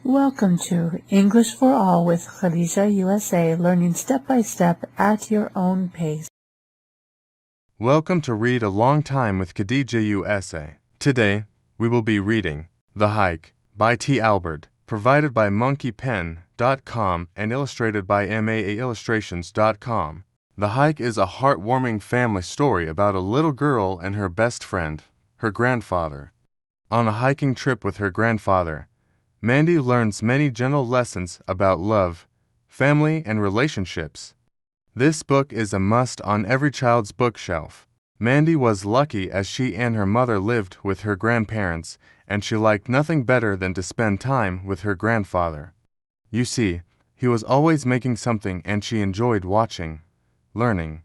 Welcome to English for All with Khadija USA, learning step by step at your own pace. Welcome to Read a Long Time with Khadija USA. Today, we will be reading The Hike by T. Albert, provided by monkeypen.com and illustrated by maaillustrations.com. The Hike is a heartwarming family story about a little girl and her best friend, her grandfather. On a hiking trip with her grandfather, Mandy learns many gentle lessons about love, family, and relationships. This book is a must on every child's bookshelf. Mandy was lucky as she and her mother lived with her grandparents, and she liked nothing better than to spend time with her grandfather. You see, he was always making something and she enjoyed watching, learning,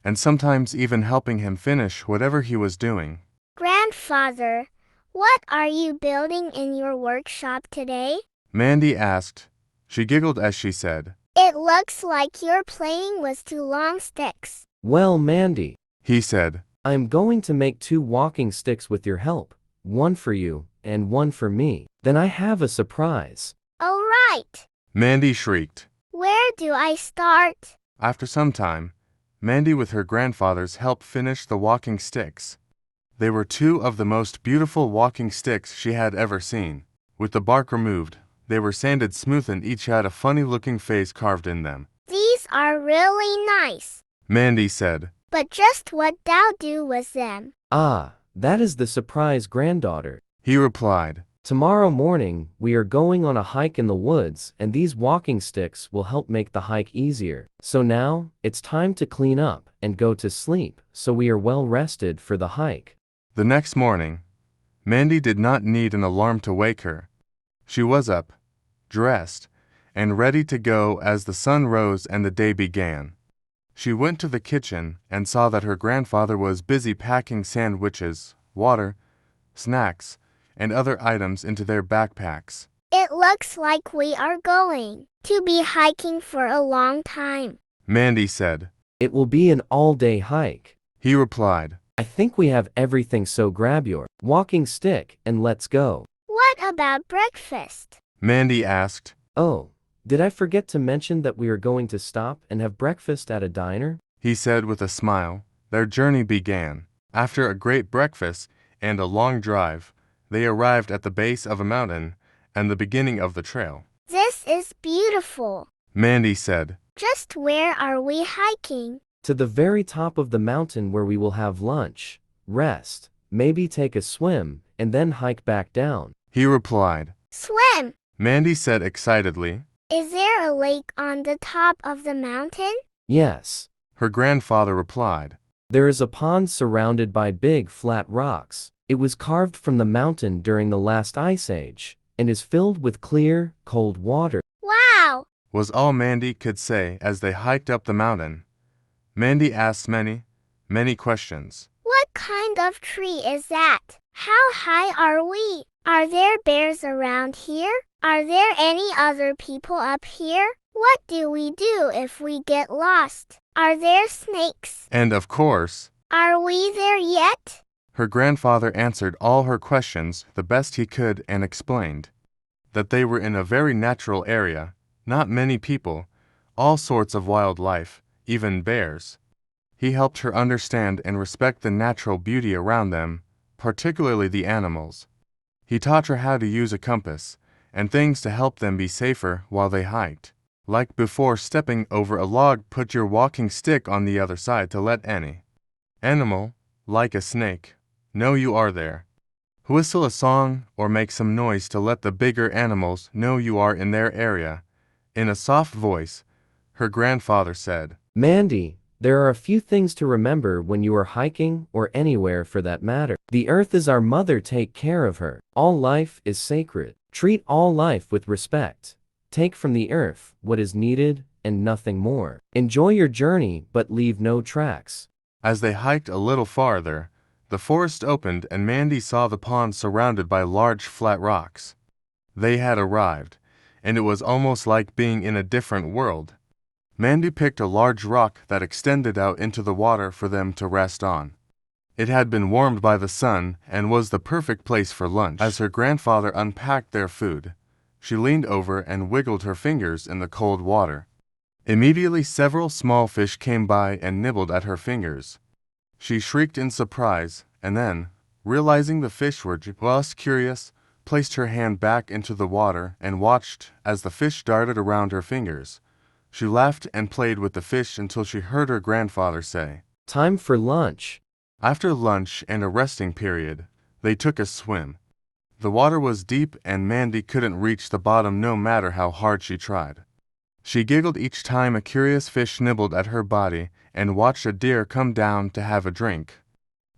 and sometimes even helping him finish whatever he was doing. Grandfather, what are you building in your workshop today? Mandy asked. She giggled as she said, It looks like you're playing with two long sticks. Well, Mandy, he said, I'm going to make 2 walking sticks with your help, one for you and one for me. Then I have a surprise. All right. Mandy shrieked. Where do I start? After some time, Mandy with her grandfather's help finished the walking sticks. They were 2 of the most beautiful walking sticks she had ever seen. With the bark removed, they were sanded smooth and each had a funny-looking face carved in them. These are really nice. Mandy said, But just what thou do with them? Ah, that is the surprise, granddaughter. He replied. Tomorrow morning, we are going on a hike in the woods, and these walking sticks will help make the hike easier. So now, it's time to clean up and go to sleep, so we are well rested for the hike. The next morning, Mandy did not need an alarm to wake her. She was up, dressed, and ready to go as the sun rose and the day began. She went to the kitchen and saw that her grandfather was busy packing sandwiches, water, snacks, and other items into their backpacks. It looks like we are going to be hiking for a long time. Mandy said. It will be an all-day hike. He replied. I think we have everything, so grab your walking stick and let's go. What about breakfast? Mandy asked. Oh, did I forget to mention that we are going to stop and have breakfast at a diner? He said with a smile. Their journey began. After a great breakfast and a long drive, they arrived at the base of a mountain and the beginning of the trail. This is beautiful. Mandy said. Just where are we hiking? To the very top of the mountain where we will have lunch, rest, maybe take a swim, and then hike back down. He replied. Swim! Mandy said excitedly. Is there a lake on the top of the mountain? Yes. Her grandfather replied. There is a pond surrounded by big flat rocks. It was carved from the mountain during the last ice age, and is filled with clear, cold water. Wow! Was all Mandy could say as they hiked up the mountain. Mandy asked many questions. What kind of tree is that? How high are we? Are there bears around here? Are there any other people up here? What do we do if we get lost? Are there snakes? And of course, are we there yet? Her grandfather answered all her questions the best he could and explained that they were in a very natural area, not many people, all sorts of wildlife, even bears. He helped her understand and respect the natural beauty around them, particularly the animals. He taught her how to use a compass and things to help them be safer while they hiked. Like before stepping over a log, put your walking stick on the other side to let any animal, like a snake, know you are there. Whistle a song or make some noise to let the bigger animals know you are in their area. In a soft voice, her grandfather said, Mandy, there are a few things to remember when you are hiking or anywhere for that matter. The earth is our mother, take care of her. All life is sacred. Treat all life with respect. Take from the earth what is needed and nothing more. Enjoy your journey but leave no tracks. As they hiked a little farther, the forest opened and Mandy saw the pond surrounded by large flat rocks. They had arrived, and it was almost like being in a different world. Mandy picked a large rock that extended out into the water for them to rest on. It had been warmed by the sun and was the perfect place for lunch. As her grandfather unpacked their food, She leaned over and wiggled her fingers in the cold water. Immediately several small fish came by and nibbled at her fingers. She shrieked in surprise, and then, realizing the fish were just curious, placed her hand back into the water and watched as the fish darted around her fingers. She laughed and played with the fish until she heard her grandfather say, "Time for lunch." After lunch and a resting period, they took a swim. The water was deep and Mandy couldn't reach the bottom no matter how hard she tried. She giggled each time a curious fish nibbled at her body and watched a deer come down to have a drink.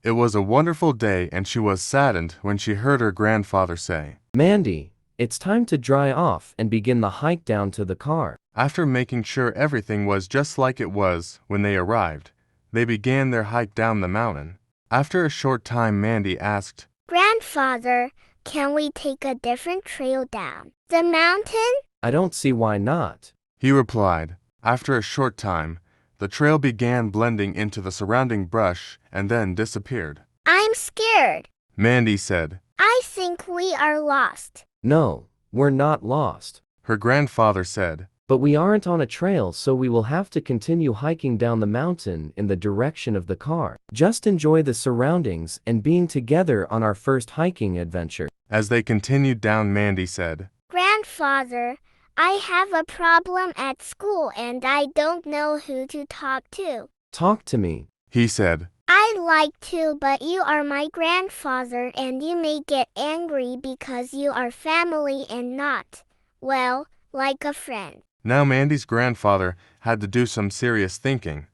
It was a wonderful day and she was saddened when she heard her grandfather say, "Mandy, it's time to dry off and begin the hike down to the car." After making sure everything was just like it was when they arrived, they began their hike down the mountain. After a short time, Mandy asked, Grandfather, can we take a different trail down the mountain? "I don't see why not." He replied. After a short time, the trail began blending into the surrounding brush and then disappeared. I'm scared. Mandy said. I think we are lost. "No, we're not lost." Her grandfather said. "But we aren't on a trail, so we will have to continue hiking down the mountain in the direction of the car. Just enjoy the surroundings and being together on our first hiking adventure." As they continued down, Mandy said, Grandfather, I have a problem at school and I don't know who to talk to. "Talk to me." He said. I'd like to, but you are my grandfather and you may get angry because you are family and not, well, like a friend. Now Mandy's grandfather had to do some serious thinking.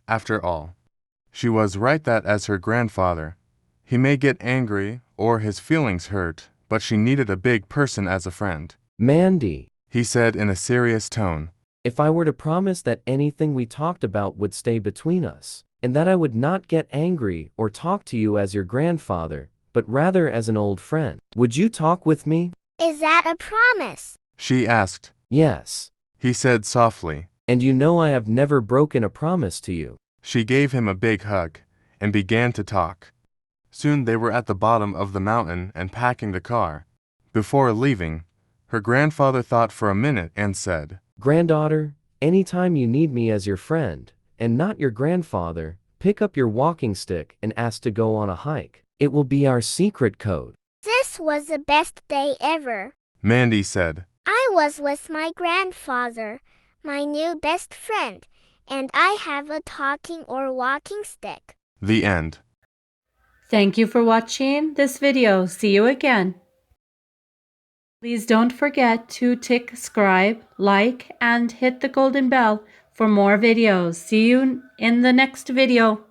After all, she was right that as her grandfather, he may get angry or his feelings hurt, but she needed a big person as a friend. "Mandy," he said in a serious tone, "if I were to promise that anything we talked about would stay between us, and that I would not get angry or talk to you as your grandfather, but rather as an old friend, would you talk with me?" Is that a promise? she asked. "Yes. He said softly. And you know I have never broken a promise to you." She gave him a big hug and began to talk. Soon they were at the bottom of the mountain and packing the car. Before leaving, her grandfather thought for a minute and said, "Granddaughter, anytime you need me as your friend, and not your grandfather, pick up your walking stick and ask to go on a hike. It will be our secret code." This was the best day ever. Mandy said. I was with my grandfather, my new best friend, and I have a talking or walking stick. The end. Thank you for watching this video. See you again. Please don't forget to tick subscribe, like, and hit the golden bell for more videos. See you in the next video.